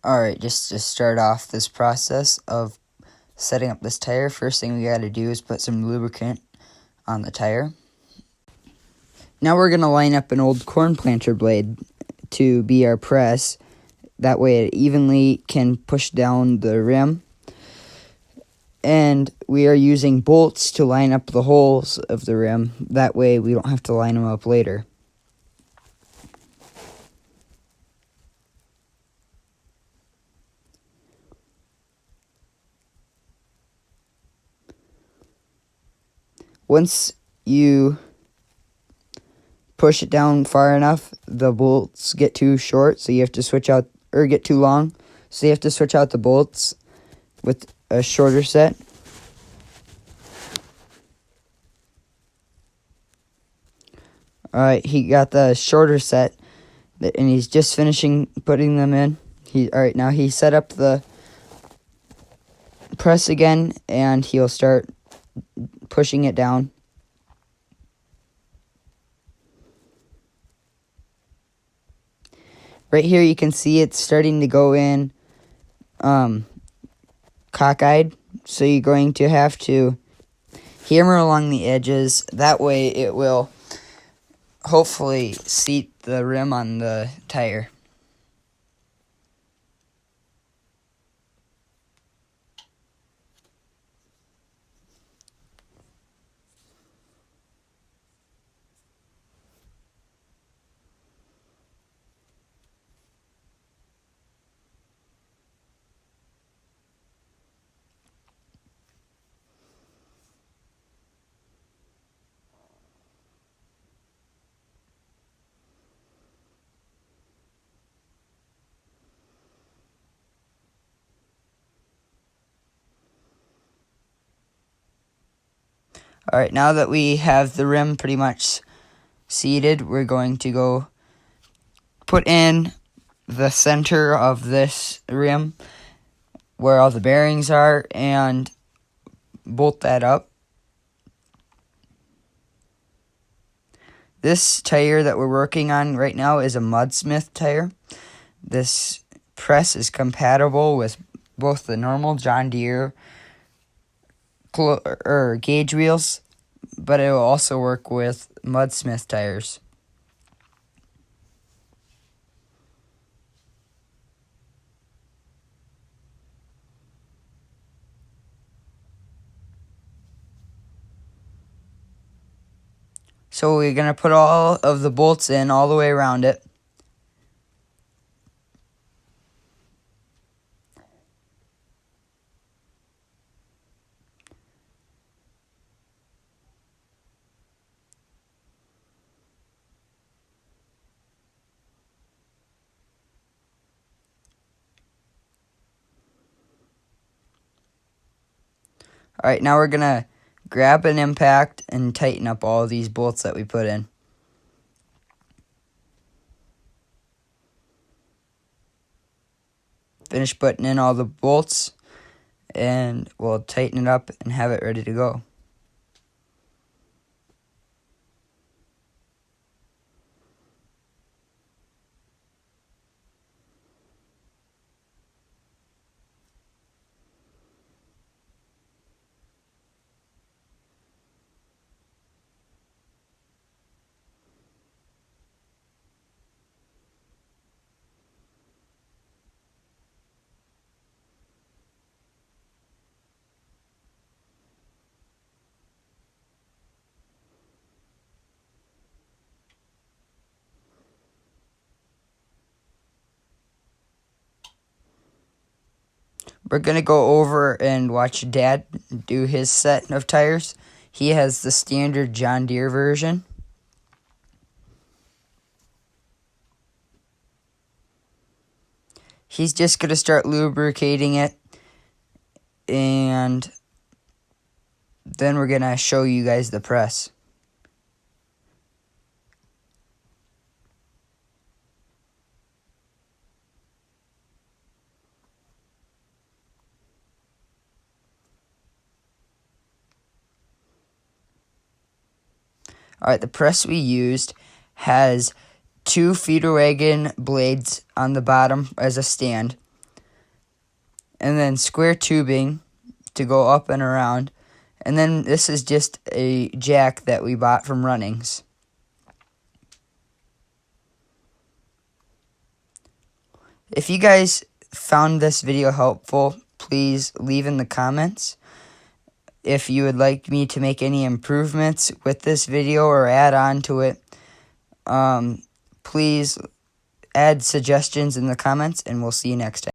Alright, just to start off this process of setting up this tire, first thing we gotta do is put some lubricant on the tire. Now we're gonna line up an old corn planter blade to be our press. That way it evenly can push down the rim. And we are using bolts to line up the holes of the rim. That way we don't have to line them up later. Once you push it down far enough, the bolts get too short, so you have to switch out, or get too long, so you have to switch out the bolts with a shorter set. Alright, he got the shorter set, and he's just finishing putting them in. Alright, now he set up the press again, and he'll start pushing it down. Right here you can see it's starting to go in cockeyed, so you're going to have to hammer along the edges. That way it will hopefully seat the rim on the tire. Alright, now that we have the rim pretty much seated, we're going to go put in the center of this rim where all the bearings are and bolt that up. This tire that we're working on right now is a Mudsmith tire. This press is compatible with both the normal John Deere gauge wheels, but it will also work with Mudsmith tires. So we're going to put all of the bolts in all the way around it. Alright, now we're going to grab an impact and tighten up all of these bolts that we put in. Finish putting in all the bolts, and we'll tighten it up and have it ready to go. We're going to go over and watch Dad do his set of tires. He has the standard John Deere version. He's just going to start lubricating it, and then we're going to show you guys the press. Alright, the press we used has two feeder wagon blades on the bottom as a stand. and then square tubing to go up and around. And then this is just a jack that we bought from Runnings. If you guys found this video helpful, please leave in the comments. If you would like me to make any improvements with this video or add on to it, please add suggestions in the comments, and we'll see you next time.